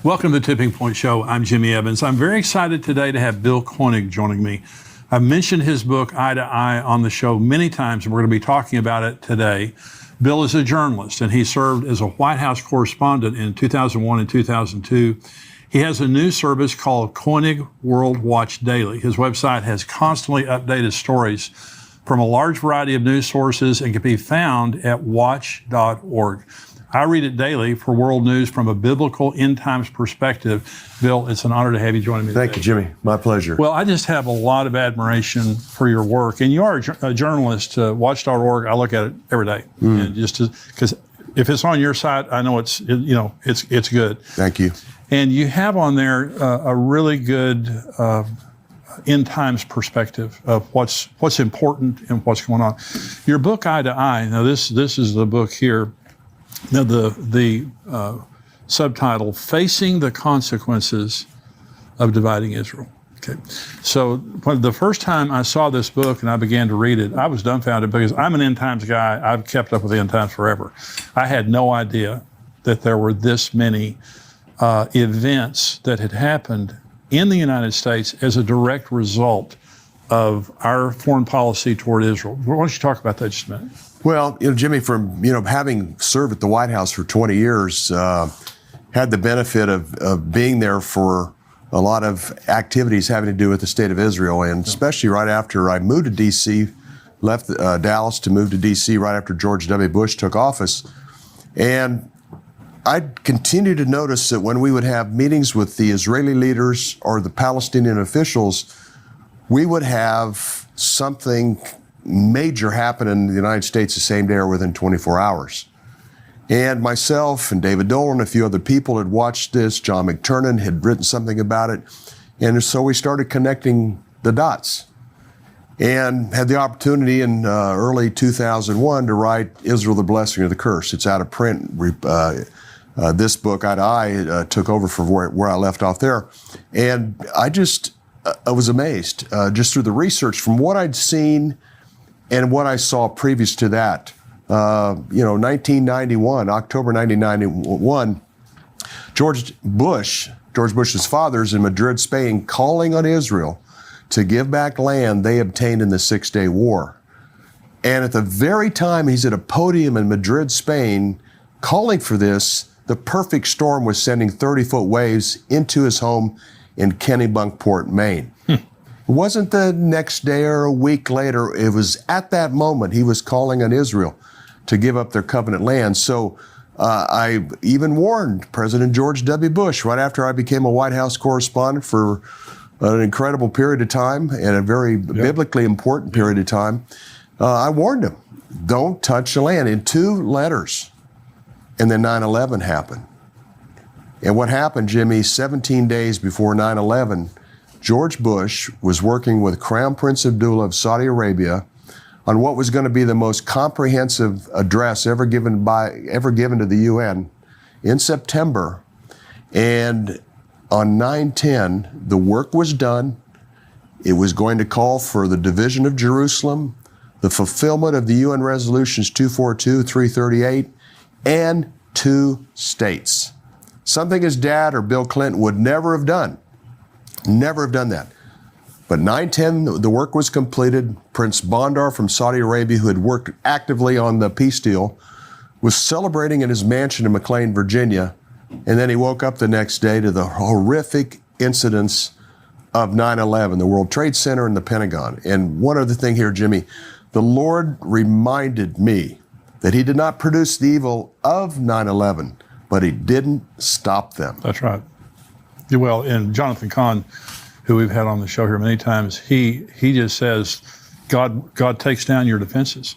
Welcome to the Tipping Point Show. I'm Jimmy Evans. I'm very excited today to have Bill Koenig joining me. I've mentioned his book, Eye to Eye, on the show many times, and we're going to be talking about it today. Bill is a journalist, and he served as a White House correspondent in 2001 and 2002. He has a news service called Koenig World Watch Daily. His website has constantly updated stories from a large variety of news sources and can be found at watch.org. I read it daily for world news from a biblical end times perspective. Bill, it's an honor to have you joining me today. Thank you, Jimmy. My pleasure. Well, I just have a lot of admiration for your work, and you are a journalist. Watch.org, I look at it every day, and just because if it's on your site, I know it's good. Thank you. And you have on there a really good end times perspective of what's important and what's going on. Your book, Eye to Eye. Now, this is the book here. Now, the subtitle, Facing the Consequences of Dividing Israel. Okay. So when the first time I saw this book and I began to read it, I was dumbfounded because I'm an end times guy. I've kept up with the end times forever. I had no idea that there were this many events that had happened in the United States as a direct result of our foreign policy toward Israel. Why don't you talk about that just a minute? Well, Jimmy, from having served at the White House for 20 years, had the benefit of being there for a lot of activities having to do with the state of Israel, and especially right after I moved to D.C., left Dallas to move to D.C. right after George W. Bush took office. And I continued to notice that when we would have meetings with the Israeli leaders or the Palestinian officials, we would have something major happen in the United States the same day or within 24 hours. And myself and David Dolan and a few other people had watched this. John McTernan had written something about it. And so we started connecting the dots and had the opportunity in early 2001 to write Israel, the Blessing or the Curse. It's out of print. This book, Eye to Eye, took over from where I left off there. And I was amazed just through the research from what I'd seen and what I saw previous to that. 1991, October 1991, George Bush's father is in Madrid, Spain, calling on Israel to give back land they obtained in the Six-Day War. And at the very time he's at a podium in Madrid, Spain, calling for this, the perfect storm was sending 30-foot waves into his home in Kennebunkport, Maine. It wasn't the next day or a week later. It was at that moment he was calling on Israel to give up their covenant land. So I even warned President George W. Bush right after I became a White House correspondent for an incredible period of time and a very biblically important period of time. I warned him, don't touch the land, in 2 letters. And then 9/11 happened. And what happened, Jimmy, 17 days before 9/11, George Bush was working with Crown Prince Abdullah of Saudi Arabia on what was going to be the most comprehensive address ever given to the UN in September. And on 9/10, the work was done. It was going to call for the division of Jerusalem, the fulfillment of the UN resolutions 242, 338, and 2 states. Something his dad or Bill Clinton would never have done. Never have done that. But 9/10, the work was completed. Prince Bandar from Saudi Arabia, who had worked actively on the peace deal, was celebrating in his mansion in McLean, Virginia. And then he woke up the next day to the horrific incidents of 9/11, the World Trade Center and the Pentagon. And one other thing here, Jimmy, the Lord reminded me that he did not produce the evil of 9/11, but he didn't stop them. That's right. Well, and Jonathan Cahn, who we've had on the show here many times, he just says, God takes down your defenses.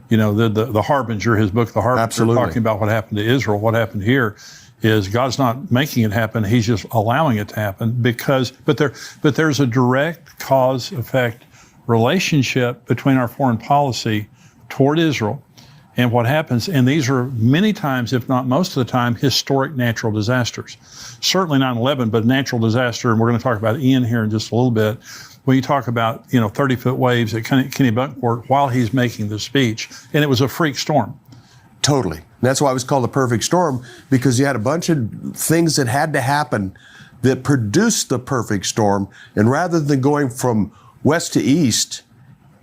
The Harbinger, his book, The Harbinger, Absolutely. Talking about what happened to Israel. What happened here is God's not making it happen; He's just allowing it to happen but there's a direct cause-effect relationship between our foreign policy toward Israel and what happens. And these are many times, if not most of the time, historic natural disasters. Certainly 9/11, but natural disaster, and we're going to talk about Ian here in just a little bit. When you talk about 30-foot waves at Kennebunkport while he's making the speech, and it was a freak storm. Totally. And that's why it was called the perfect storm, because you had a bunch of things that had to happen that produced the perfect storm. And rather than going from west to east,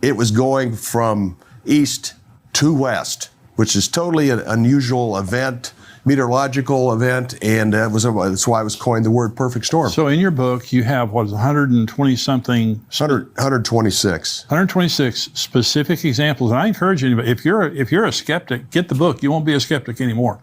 it was going from east to west, which is totally an unusual event, meteorological event, and that's why it was coined the word perfect storm. So in your book, you have, 120 something, 126. 126 specific examples. And I encourage anybody, if you're a skeptic, get the book. You won't be a skeptic anymore.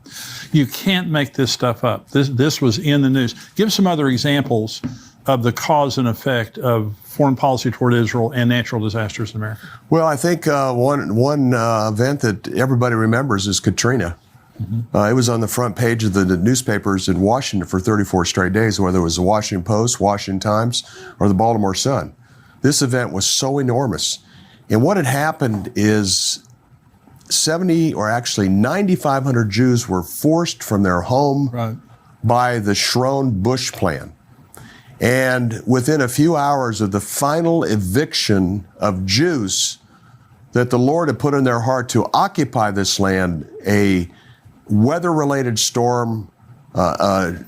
You can't make this stuff up. This was in the news. Give some other examples of the cause and effect of foreign policy toward Israel and natural disasters in America. Well, I think one event that everybody remembers is Katrina. Mm-hmm. It was on the front page of the newspapers in Washington for 34 straight days, whether it was the Washington Post, Washington Times, or the Baltimore Sun. This event was so enormous. And what had happened is 9,500 Jews were forced from their home by the Sharon-Bush plan. And within a few hours of the final eviction of Jews that the Lord had put in their heart to occupy this land, a weather-related storm,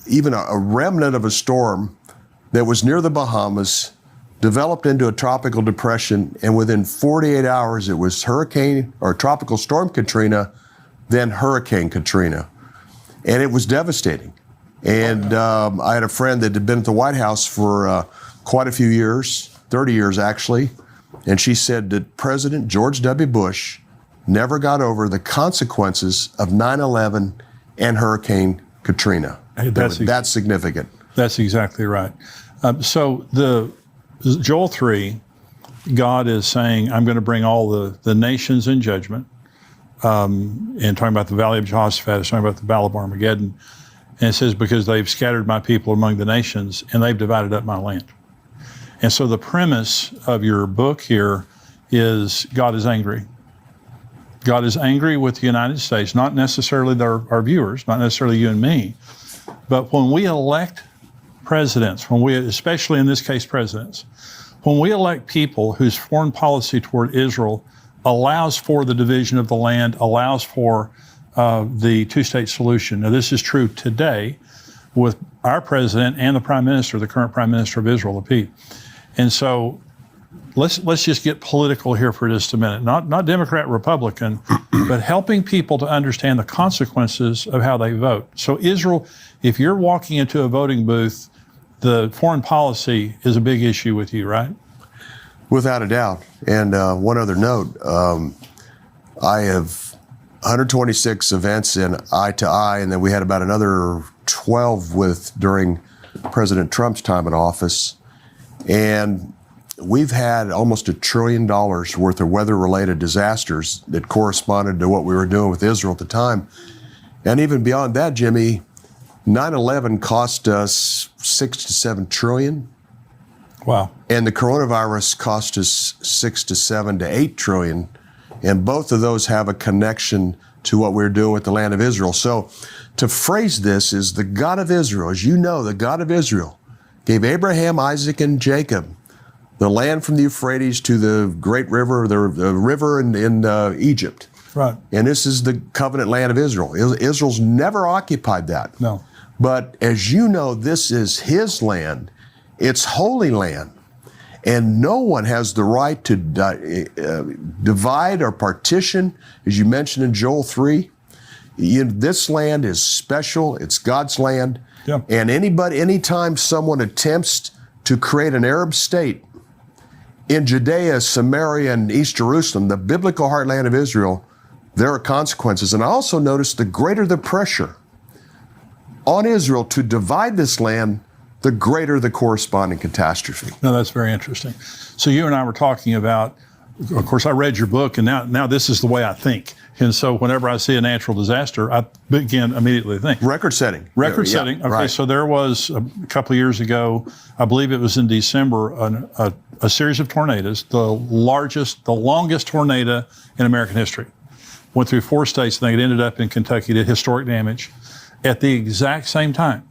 even a remnant of a storm that was near the Bahamas, developed into a tropical depression, and within 48 hours it was Tropical Storm Katrina, then Hurricane Katrina. And it was devastating. And I had a friend that had been at the White House for quite a few years, 30 years actually, and she said that President George W. Bush never got over the consequences of 9/11 and Hurricane Katrina. Hey, that's significant. That's exactly right. So the Joel 3, God is saying, I'm going to bring all the nations in judgment. And talking about the Valley of Jehoshaphat, it's talking about the Battle of Armageddon. And it says, because they've scattered my people among the nations and they've divided up my land. And so the premise of your book here is God is angry. God is angry with the United States, not necessarily our viewers, not necessarily you and me, but when we elect presidents, especially in this case presidents, when we elect people whose foreign policy toward Israel allows for the division of the land, allows for the two-state solution. Now, this is true today with our president and the prime minister, the current prime minister of Israel, Lapid. And so let's just get political here for just a minute. Not Democrat, Republican, but helping people to understand the consequences of how they vote. So Israel, if you're walking into a voting booth, the foreign policy is a big issue with you, right? Without a doubt. And one other note, I have 126 events in Eye to Eye, and then we had about another 12 during President Trump's time in office. And we've had almost $1 trillion worth of weather-related disasters that corresponded to what we were doing with Israel at the time. And even beyond that, Jimmy, 9/11 cost us $6 to $7 trillion. Wow. And the coronavirus cost us $6 to $7 to $8 trillion. And both of those have a connection to what we're doing with the land of Israel. So to phrase this is the God of Israel, as you know, the God of Israel gave Abraham, Isaac, and Jacob the land from the Euphrates to the great river, the river in Egypt. Right. And this is the covenant land of Israel. Israel's never occupied that. No. But as you know, this is his land. It's holy land. And no one has the right to divide or partition, as you mentioned in Joel 3. This land is special. It's God's land. Yeah. And anytime someone attempts to create an Arab state in Judea, Samaria, and East Jerusalem, the biblical heartland of Israel, there are consequences. And I also noticed the greater the pressure on Israel to divide this land, the greater the corresponding catastrophe. No, that's very interesting. So you and I were talking about, of course, I read your book, and now this is the way I think. And so whenever I see a natural disaster, I begin immediately to think. Record setting. Record setting. Okay, right. So there was a couple of years ago, I believe it was in December, a series of tornadoes, the longest tornado in American history. Went through 4 states, and it ended up in Kentucky, did historic damage. At the exact same time,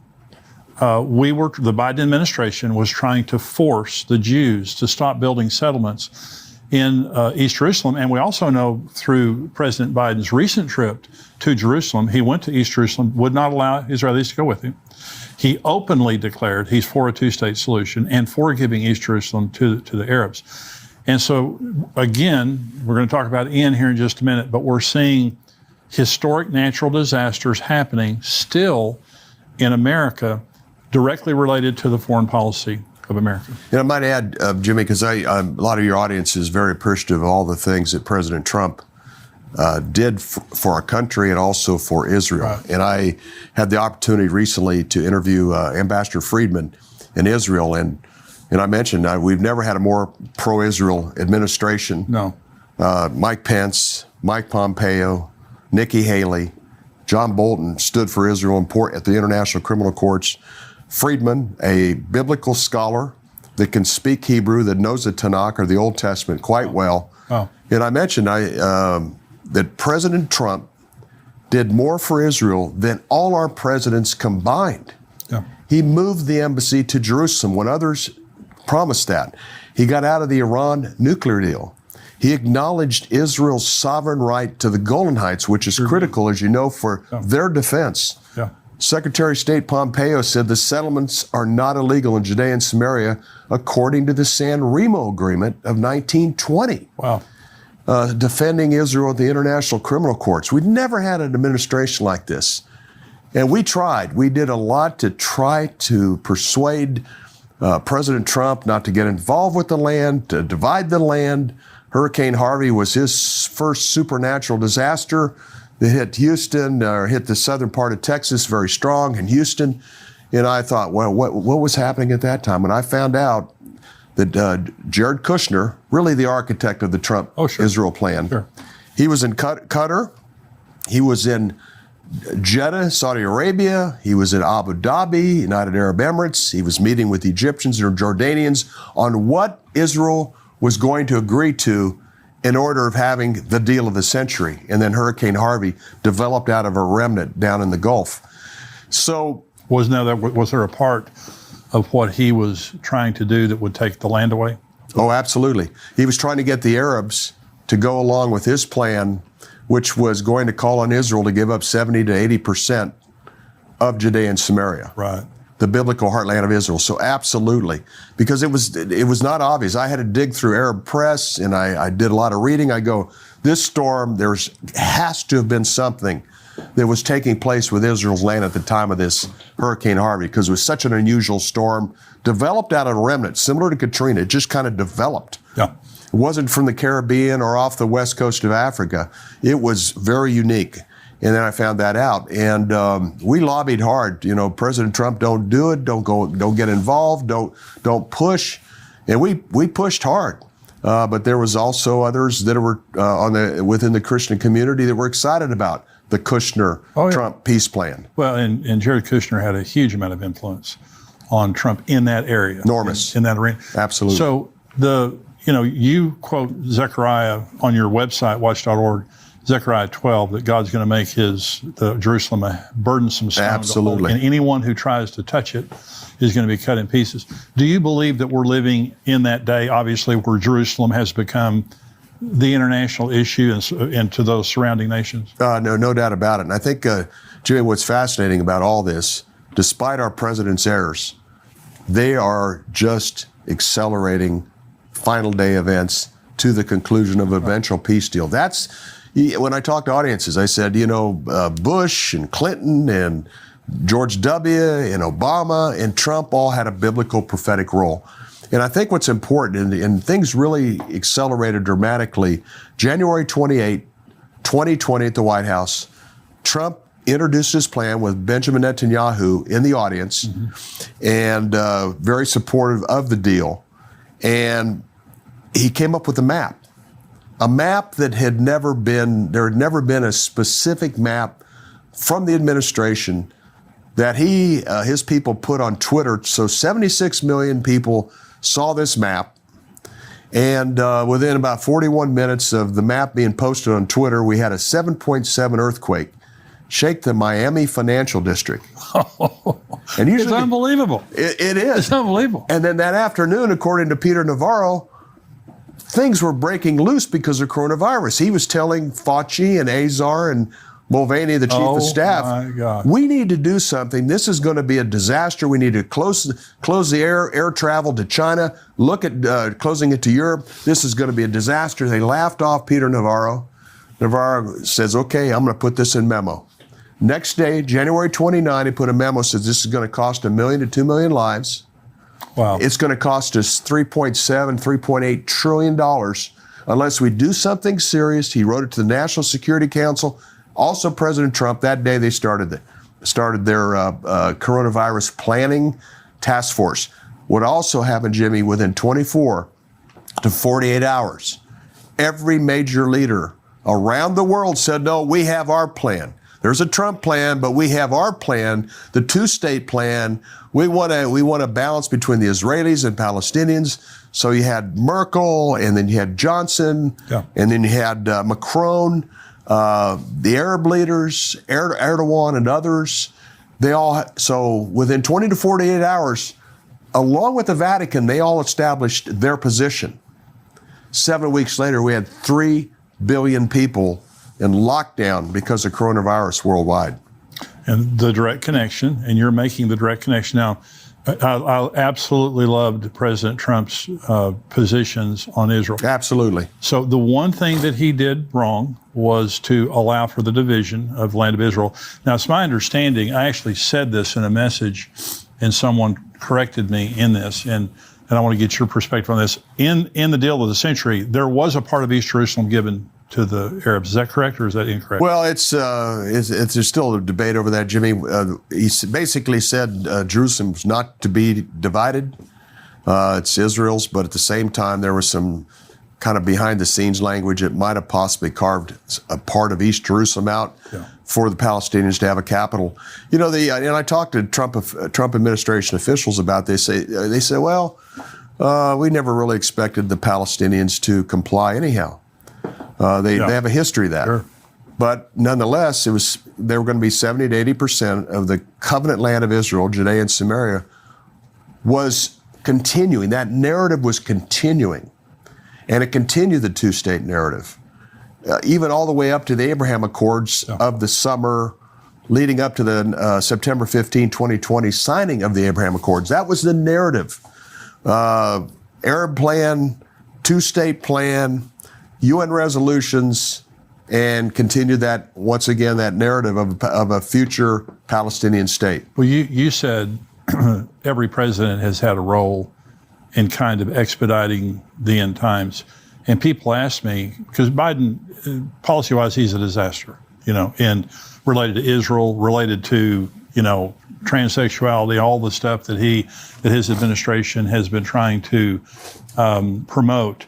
the Biden administration was trying to force the Jews to stop building settlements in East Jerusalem. And we also know through President Biden's recent trip to Jerusalem, he went to East Jerusalem, would not allow Israelis to go with him. He openly declared he's for a two-state solution and for giving East Jerusalem to the Arabs. And so, again, we're going to talk about Ian here in just a minute, but we're seeing historic natural disasters happening still in America directly related to the foreign policy of America. And I might add, Jimmy, because a lot of your audience is very appreciative of all the things that President Trump did for our country and also for Israel. Right. And I had the opportunity recently to interview Ambassador Friedman in Israel, and I mentioned we've never had a more pro-Israel administration. No. Mike Pence, Mike Pompeo, Nikki Haley, John Bolton stood for Israel at the International Criminal Courts. Friedman, a biblical scholar that can speak Hebrew, that knows the Tanakh or the Old Testament quite well. Oh. And I mentioned that President Trump did more for Israel than all our presidents combined. Yeah. He moved the embassy to Jerusalem when others promised that. He got out of the Iran nuclear deal. He acknowledged Israel's sovereign right to the Golan Heights, which is critical, as you know, for their defense. Yeah. Secretary of State Pompeo said the settlements are not illegal in Judea and Samaria according to the San Remo Agreement of 1920. Wow. Defending Israel at the International Criminal Courts. We'd never had an administration like this. And we tried. We did a lot to try to persuade President Trump not to get involved with the land, to divide the land. Hurricane Harvey was his first supernatural disaster that hit Houston, or hit the southern part of Texas very strong in Houston. And I thought, well, what was happening at that time? And I found out that Jared Kushner, really the architect of the Trump-Israel plan, Sure. He was in Qatar, he was in Jeddah, Saudi Arabia, he was in Abu Dhabi, United Arab Emirates, he was meeting with the Egyptians and Jordanians on what Israel was going to agree to in order of having the deal of the century. And then Hurricane Harvey developed out of a remnant down in the Gulf. So Was there a part of what he was trying to do that would take the land away? Oh, absolutely. He was trying to get the Arabs to go along with his plan, which was going to call on Israel to give up 70 to 80% of Judea and Samaria. Right. The biblical heartland of Israel. So absolutely, because it was not obvious. I had to dig through Arab press, and I did a lot of reading. I go, this storm, has to have been something that was taking place with Israel's land at the time of this Hurricane Harvey, because it was such an unusual storm, developed out of a remnant, similar to Katrina. It just kind of developed. Yeah. It wasn't from the Caribbean or off the west coast of Africa. It was very unique. And then I found that out, and we lobbied hard. You know, President Trump, don't do it, don't get involved, don't push, and we pushed hard. But there was also others that were within the Christian community that were excited about the Kushner-Trump peace plan. Well, and Jared Kushner had a huge amount of influence on Trump in that area. Enormous. In that arena. Absolutely. So you quote Zechariah on your website, watch.org, Zechariah 12, that God's going to make the Jerusalem a burdensome stone. Absolutely. And anyone who tries to touch it is going to be cut in pieces. Do you believe that we're living in that day, obviously, where Jerusalem has become the international issue and to those surrounding nations? No doubt about it. And I think, Jimmy, what's fascinating about all this, despite our president's errors, they are just accelerating final day events to the conclusion of an eventual peace deal. When I talk to audiences, I said, Bush and Clinton and George W. and Obama and Trump all had a biblical prophetic role. And I think what's important, and things really accelerated dramatically, January 28, 2020 at the White House, Trump introduced his plan with Benjamin Netanyahu in the audience, and very supportive of the deal. And he came up with a map that there had never been a specific map from the administration that his people put on Twitter. So 76 million people saw this map. And within about 41 minutes of the map being posted on Twitter, we had a 7.7 earthquake shake the Miami Financial District. And usually, it's unbelievable. It is. It's unbelievable. And then that afternoon, according to Peter Navarro, things were breaking loose because of coronavirus. He was telling Fauci and Azar and Mulvaney, the chief of staff, my God. we need to do something. This is going to be a disaster. We need to close the air travel to China. Look at closing it to Europe. This is going to be a disaster. They laughed off Peter Navarro. Navarro says, okay, I'm going to put this in memo. Next day, January 29, he put a memo, says this is going to cost 1 million to 2 million lives. Wow. It's going to cost us $3.7, $3.8 trillion unless we do something serious. He wrote it to the National Security Council. Also, President Trump, that day they started their coronavirus planning task force. What also happened, Jimmy, within 24 to 48 hours, every major leader around the world said, no, we have our plan. There's a Trump plan, but we have our plan, the two-state plan. We want a balance between the Israelis and Palestinians. So you had Merkel, and then you had Johnson, and then you had Macron, the Arab leaders, Erdogan and others. So within 20 to 48 hours, along with the Vatican, they all established their position. 7 weeks later, we had 3 billion people in lockdown because of coronavirus worldwide. And the direct connection, and you're making the direct connection. Now, I absolutely loved President Trump's positions on Israel. Absolutely. So the one thing that he did wrong was to allow for the division of the land of Israel. Now, it's my understanding, I actually said this in a message, and someone corrected me in this, and I want to get your perspective on this. In the deal of the century, there was a part of East Jerusalem given to the Arabs. Is that correct, or is that incorrect? Well, there's still a debate over that, Jimmy. He basically said Jerusalem's not to be divided. It's Israel's, but at the same time, there was some kind of behind-the-scenes language. It might have possibly carved a part of East Jerusalem out for the Palestinians to have a capital. You know, and I talked to Trump administration officials about this. They say, well, we never really expected the Palestinians to comply anyhow. They have a history of that. Sure. But nonetheless, they were going to be 70 to 80% of the covenant land of Israel, Judea and Samaria, was continuing. That narrative was continuing. And it continued the two-state narrative, even all the way up to the Abraham Accords of the summer leading up to the September 15, 2020 signing of the Abraham Accords. That was the narrative. Arab plan, two-state plan, UN resolutions, and continue that, once again, that narrative of a future Palestinian state. Well, you said every president has had a role in kind of expediting the end times. And people ask me, because Biden, policy-wise, he's a disaster, and related to Israel, related to, transsexuality, all the stuff that his administration has been trying to promote.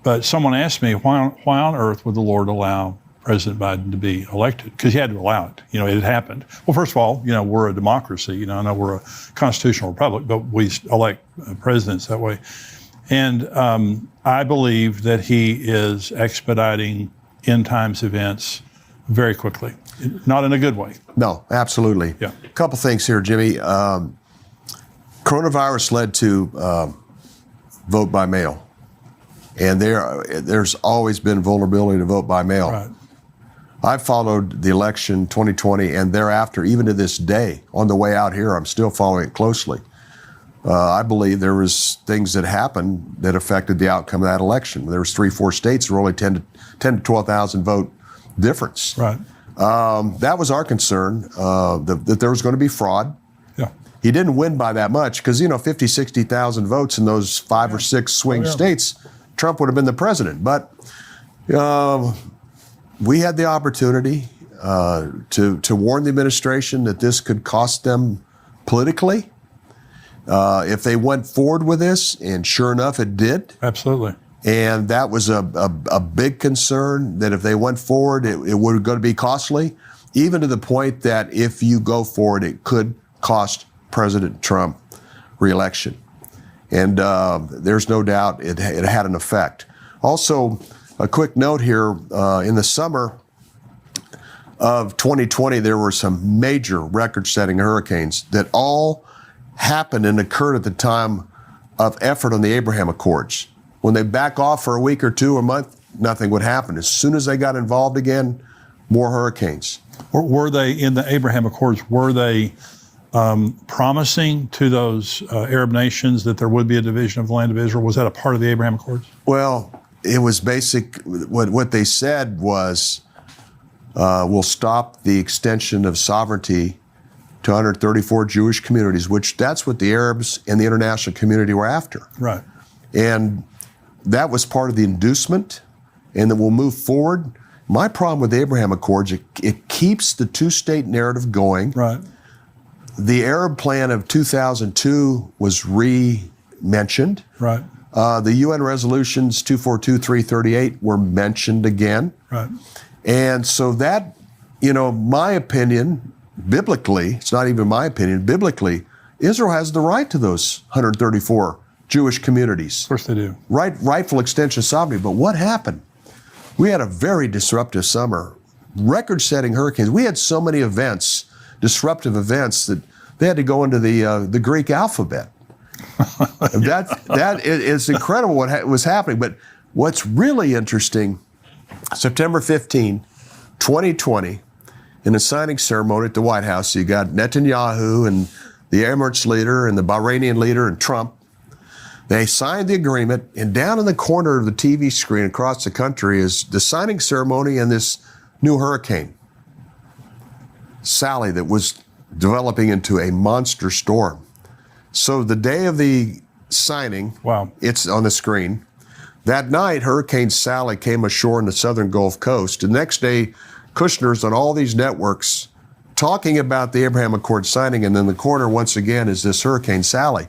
But someone asked me, why on earth would the Lord allow President Biden to be elected? Because he had to allow it. It had happened. Well, first of all, we're a democracy. I know we're a constitutional republic, but we elect presidents that way. And I believe that he is expediting end times events very quickly, not in a good way. No, absolutely. Yeah. A couple things here, Jimmy. Coronavirus led to vote by mail. And there's always been vulnerability to vote by mail. Right. I followed the election 2020 and thereafter, even to this day, on the way out here, I'm still following it closely. I believe there was things that happened that affected the outcome of that election. There was 3-4 states that were only 10 to 12,000 vote difference. Right. That was our concern, that there was going to be fraud. Yeah. He didn't win by that much because, 50, 60,000 votes in those 5 or 6 swing states, Trump would have been the president. But we had the opportunity to warn the administration that this could cost them politically if they went forward with this, and sure enough, it did. Absolutely. And that was a big concern, that if they went forward, it was going to be costly, even to the point that if you go forward, it could cost President Trump re-election. And there's no doubt it had an effect. Also, a quick note here, in the summer of 2020, there were some major record-setting hurricanes that all happened and occurred at the time of effort on the Abraham Accords. When they back off for a week or two or a month, nothing would happen. As soon as they got involved again, more hurricanes. Were they, in the Abraham Accords, were they promising to those Arab nations that there would be a division of the land of Israel? Was that a part of the Abraham Accords? Well, it was basic. What they said was, we'll stop the extension of sovereignty to 134 Jewish communities, which that's what the Arabs and the international community were after. Right. And that was part of the inducement, and that we'll move forward. My problem with the Abraham Accords, it keeps the two-state narrative going. Right. The Arab plan of 2002 was re-mentioned. Right. The UN resolutions 242, 338 were mentioned again. Right. And so that, my opinion, biblically, it's not even my opinion, biblically, Israel has the right to those 134 Jewish communities. Of course they do. Rightful extension of sovereignty. But what happened? We had a very disruptive summer, record-setting hurricanes. We had so many events, disruptive events, that they had to go into the Greek alphabet. That is incredible what was happening. But what's really interesting, September 15, 2020, in a signing ceremony at the White House, you got Netanyahu and the Emirates leader and the Bahraini leader and Trump. They signed the agreement, and down in the corner of the TV screen across the country is the signing ceremony and this new hurricane, Sally, that was developing into a monster storm. So the day of the signing, wow, it's on the screen. That night, Hurricane Sally came ashore in the southern Gulf Coast. The next day, Kushner's on all these networks talking about the Abraham Accord signing, and in the corner, once again, is this Hurricane Sally.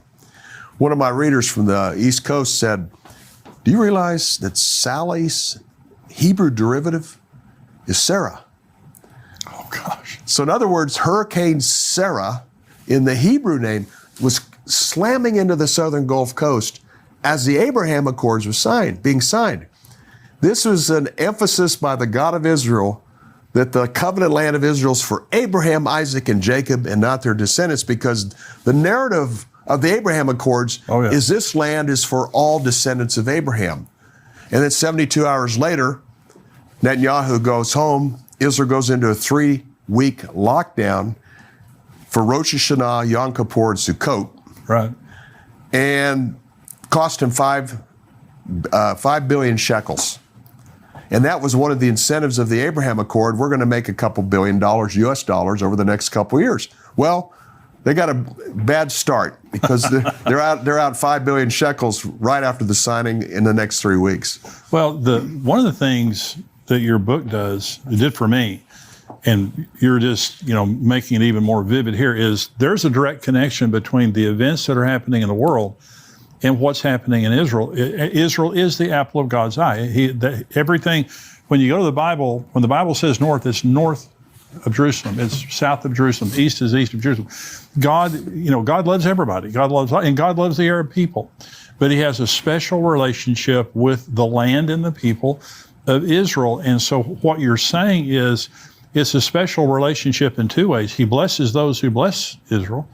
One of my readers from the East Coast said, do you realize that Sally's Hebrew derivative is Sarah? Oh, gosh. So in other words, Hurricane Sarah, in the Hebrew name, was slamming into the southern Gulf Coast as the Abraham Accords were being signed. This was an emphasis by the God of Israel that the covenant land of Israel is for Abraham, Isaac, and Jacob, and not their descendants, because the narrative of the Abraham Accords is this land is for all descendants of Abraham. And then 72 hours later, Netanyahu goes home. Israel goes into a 3-week lockdown for Rosh Hashanah, Yom Kippur, and Sukkot. Right. And cost him 5 billion shekels. And that was one of the incentives of the Abraham Accord. We're going to make a couple $1 billion US dollars over the next couple of years. Well, they got a bad start because they're out 5 billion shekels right after the signing in the next 3 weeks. Well, one of the things that your book it did for me, and you're just making it even more vivid here, is there's a direct connection between the events that are happening in the world and what's happening in Israel. Israel is the apple of God's eye. Everything, when you go to the Bible, when the Bible says north, it's north of Jerusalem. It's south of Jerusalem. East is east of Jerusalem. God loves everybody. God loves the Arab people. But he has a special relationship with the land and the people of Israel. And so what you're saying is it's a special relationship in two ways. He blesses those who bless Israel.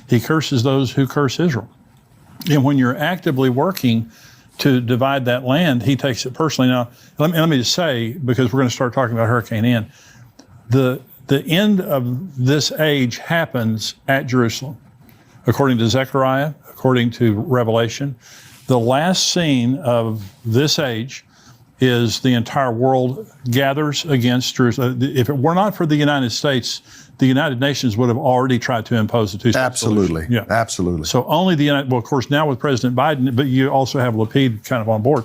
He curses those who curse Israel. And when you're actively working to divide that land, he takes it personally. Now, let me just say, because we're going to start talking about Hurricane Ian, the end of this age happens at Jerusalem. According to Zechariah, according to Revelation, the last scene of this age is the entire world gathers against Jerusalem. If it were not for the United States, the United Nations would have already tried to impose the two-state Absolutely. solution. Yeah. Absolutely. So only of course, now with President Biden, but you also have Lapid kind of on board.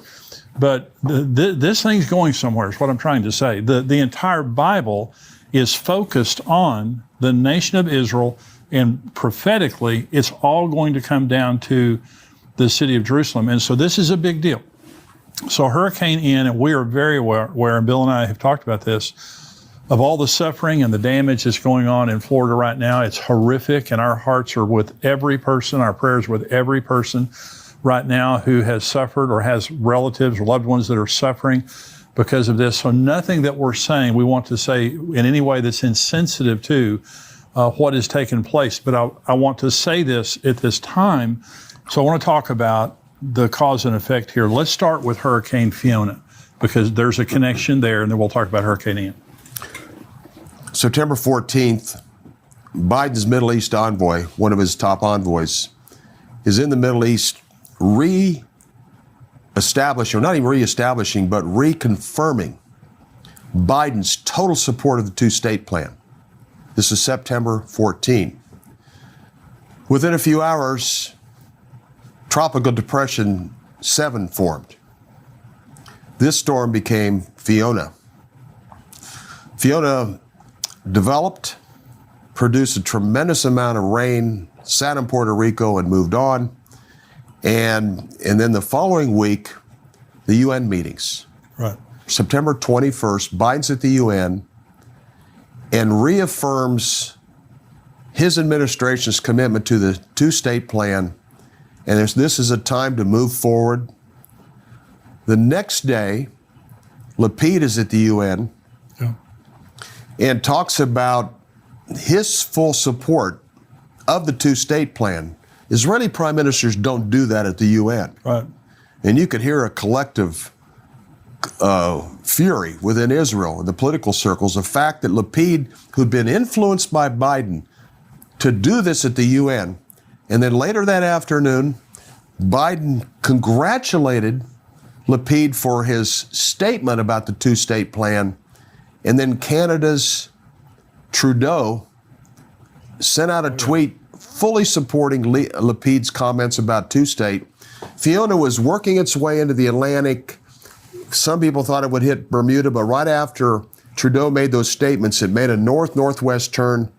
But this thing's going somewhere is what I'm trying to say. The entire Bible is focused on the nation of Israel, and prophetically, it's all going to come down to the city of Jerusalem. And so this is a big deal. So Hurricane Ian, and we are very aware, and Bill and I have talked about this, of all the suffering and the damage that's going on in Florida right now. It's horrific, and our hearts are with every person, our prayers with every person right now who has suffered or has relatives or loved ones that are suffering because of this. So nothing that we're saying we want to say in any way that's insensitive to what has taken place. But I want to say this at this time. So I want to talk about the cause and effect here. Let's start with Hurricane Fiona, because there's a connection there, and then we'll talk about Hurricane Ian. September 14th, Biden's Middle East envoy, one of his top envoys, is in the Middle East re-establishing, or not even re-establishing, but reconfirming Biden's total support of the two-state plan. This is September 14. Within a few hours, Tropical Depression 7 formed. This storm became Fiona. Fiona developed, produced a tremendous amount of rain, sat in Puerto Rico and moved on. And then the following week, the UN meetings. Right. September 21st, Biden's at the UN and reaffirms his administration's commitment to the two-state plan. And this is a time to move forward. The next day, Lapid is at the UN and talks about his full support of the two-state plan. Israeli prime ministers don't do that at the UN. Right. And you could hear a collective fury within Israel, in the political circles, the fact that Lapid, who'd been influenced by Biden to do this at the UN, and then later that afternoon, Biden congratulated Lapid for his statement about the two-state plan, and then Canada's Trudeau sent out a tweet fully supporting Lapid's comments about two-state. Fiona was working its way into the Atlantic. Some people thought it would hit Bermuda, but right after Trudeau made those statements, it made a north-northwest turn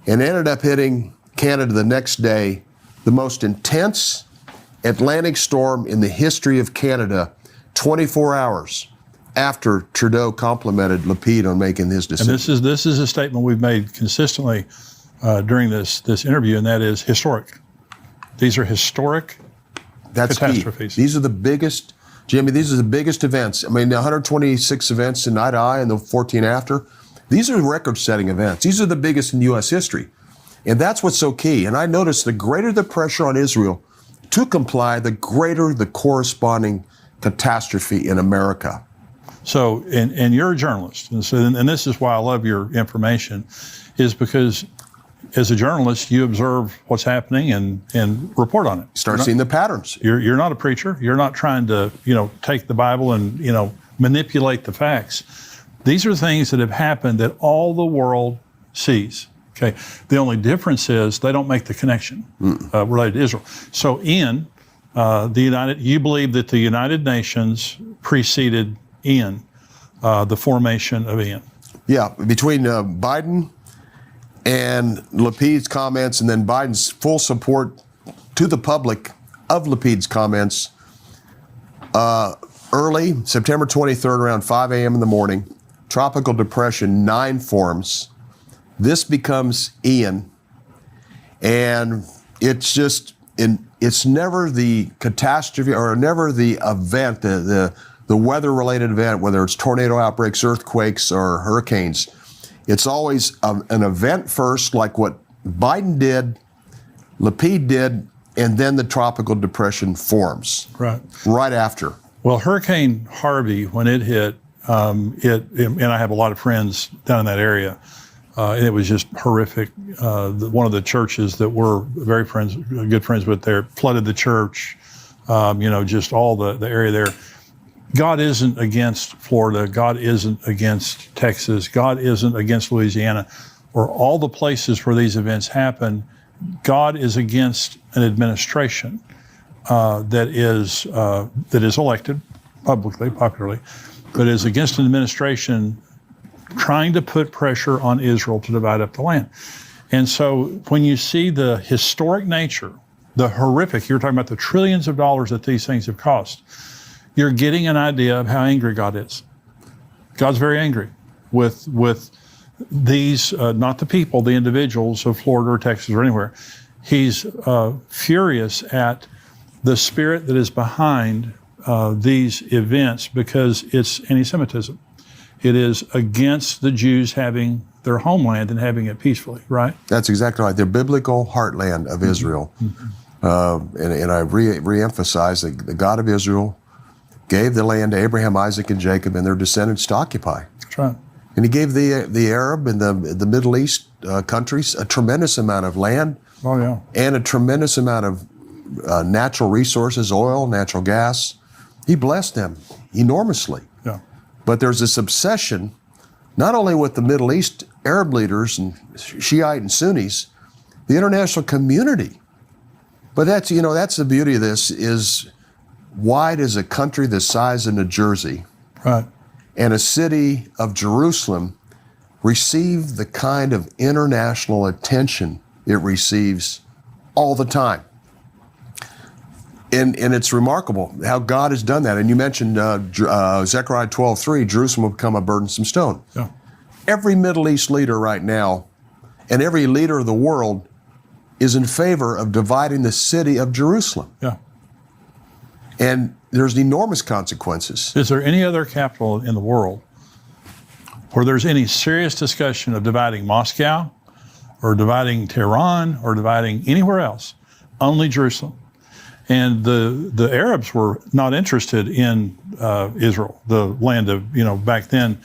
and ended up hitting Canada the next day, the most intense Atlantic storm in the history of Canada, 24 hours after Trudeau complimented Lapid on making his decision. And this is a statement we've made consistently during this interview, and that is historic. These are historic catastrophes. Key. These are the biggest, Jimmy, these are the biggest events. I mean, the 126 events in Eye to Eye and the 14 after, these are record-setting events. These are the biggest in U.S. history. And that's what's so key. And I noticed the greater the pressure on Israel to comply, the greater the corresponding catastrophe in America. So, and you're a journalist, and this is why I love your information, is because as a journalist, you observe what's happening and report on it. Start seeing the patterns. You're not a preacher. You're not trying to, take the Bible and, manipulate the facts. These are things that have happened that all the world sees. Okay. The only difference is they don't make the connection related to Israel. So Ian, you believe that the United Nations preceded Ian, the formation of Ian. Yeah, between Biden and Lapid's comments, and then Biden's full support to the public of Lapid's comments, early September 23rd, around 5 a.m. in the morning, Tropical Depression 9 forms. This becomes Ian, and it's never the catastrophe or never the event, the weather-related event, whether it's tornado outbreaks, earthquakes, or hurricanes. It's always an event first, like what Biden did, Lapid did, and then the Tropical Depression forms. Right after. Well, Hurricane Harvey, when it hit, and I have a lot of friends down in that area, and it was just horrific. One of the churches that we're good friends with there, flooded the church, just all the area there. God isn't against Florida. God isn't against Texas. God isn't against Louisiana, or all the places where these events happen. God is against an administration that is elected popularly, but is against an administration trying to put pressure on Israel to divide up the land. And so when you see the historic nature, the horrific, you're talking about the trillions of dollars that these things have cost, you're getting an idea of how angry God is. God's very angry with these, not the people, the individuals of Florida or Texas or anywhere. He's furious at the spirit that is behind these events, because it's anti-Semitism. It is against the Jews having their homeland and having it peacefully, right? That's exactly right. The biblical heartland of Israel. and I re-emphasize that the God of Israel gave the land to Abraham, Isaac, and Jacob and their descendants to occupy. That's right. And he gave the Arab and the Middle East countries a tremendous amount of land Oh, yeah. and a tremendous amount of natural resources, oil, natural gas. He blessed them enormously. Yeah. But there's this obsession, not only with the Middle East Arab leaders and Shiite and Sunnis, the international community. But that's the beauty of this is, why does a country the size of New Jersey Right. and a city of Jerusalem receive the kind of international attention it receives all the time? And it's remarkable how God has done that. And you mentioned Zechariah 12:3, Jerusalem will become a burdensome stone. Yeah. Every Middle East leader right now, and every leader of the world, is in favor of dividing the city of Jerusalem. Yeah. And there's enormous consequences. Is there any other capital in the world where there's any serious discussion of dividing Moscow or dividing Tehran or dividing anywhere else? Only Jerusalem. And the Arabs were not interested in Israel, the land of, back then,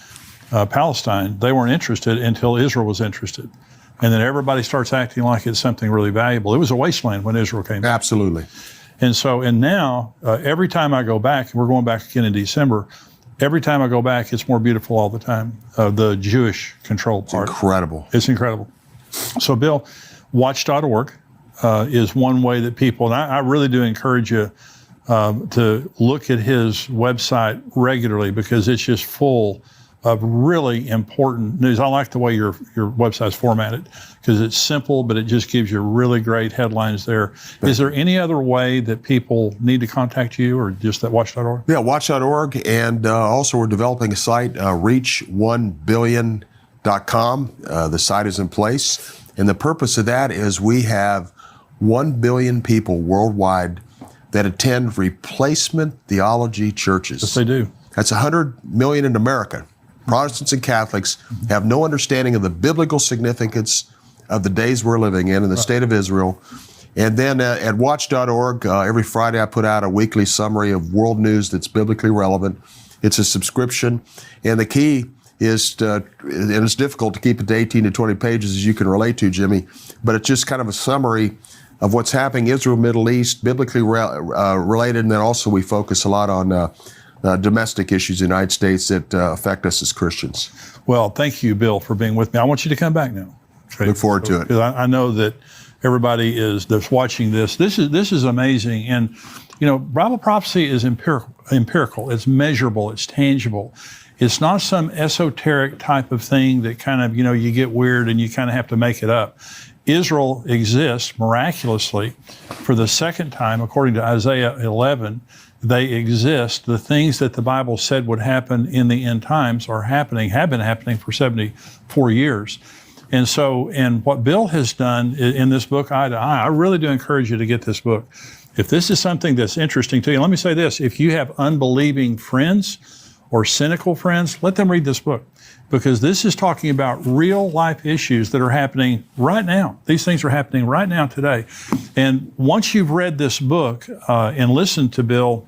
Palestine. They weren't interested until Israel was interested. And then everybody starts acting like it's something really valuable. It was a wasteland when Israel came back. Absolutely. And now, every time I go back, and we're going back again in December, every time I go back, it's more beautiful all the time. The Jewish control part. Incredible. It's incredible. So, Bill, watch.org is one way that people, and I really do encourage you to look at his website regularly, because it's just full of really important news. I like the way your website's formatted, because it's simple, but it just gives you really great headlines there. Is there any other way that people need to contact you, or just at watch.org? Yeah, watch.org. And also we're developing a site, reach1billion.com. The site is in place. And the purpose of that is we have 1 billion people worldwide that attend replacement theology churches. Yes, they do. That's 100 million in America. Protestants and Catholics have no understanding of the biblical significance of the days we're living in the state of Israel. And then at watch.org, every Friday I put out a weekly summary of world news that's biblically relevant. It's a subscription. And the key is, and it's difficult to keep it to 18 to 20 pages, as you can relate to, Jimmy, but it's just kind of a summary of what's happening Israel, Middle East, biblically related. And then also we focus a lot on domestic issues in the United States that affect us as Christians. Well, thank you, Bill, for being with me. I want you to come back now. Okay? Look forward to it. Because I know that everybody that's watching this. This is amazing. And, Bible prophecy is empirical. It's measurable. It's tangible. It's not some esoteric type of thing that kind of, you get weird and you kind of have to make it up. Israel exists miraculously for the second time, according to Isaiah 11. They exist. The things that the Bible said would happen in the end times have been happening for 74 years. And so, and what Bill has done in this book, Eye to Eye, I really do encourage you to get this book. If this is something that's interesting to you, let me say this, if you have unbelieving friends or cynical friends, let them read this book, because this is talking about real life issues that are happening right now. These things are happening right now today. And once you've read this book and listened to Bill,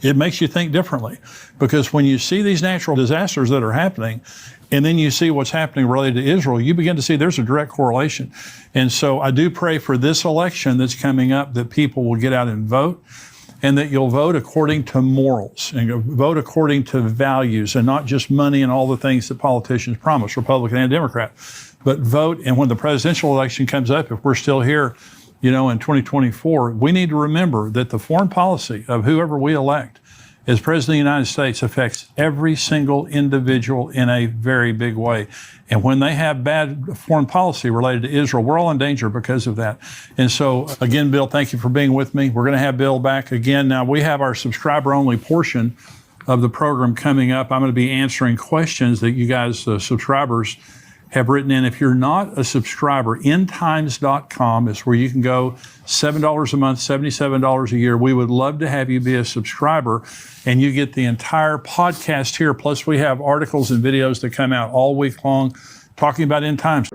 it makes you think differently, because when you see these natural disasters that are happening, and then you see what's happening related to Israel, you begin to see there's a direct correlation. And so I do pray for this election that's coming up that people will get out and vote, and that you'll vote according to morals and vote according to values, and not just money and all the things that politicians promise, Republican and Democrat, but vote. And when the presidential election comes up, if we're still here, in 2024, we need to remember that the foreign policy of whoever we elect as President of the United States affects every single individual in a very big way. And when they have bad foreign policy related to Israel, we're all in danger because of that. And so, again, Bill, thank you for being with me. We're going to have Bill back again. Now, we have our subscriber-only portion of the program coming up. I'm going to be answering questions that you guys, subscribers, have written in. If you're not a subscriber, endtimes.com is where you can go. $7 a month, $77 a year. We would love to have you be a subscriber, and you get the entire podcast here. Plus, we have articles and videos that come out all week long talking about end times.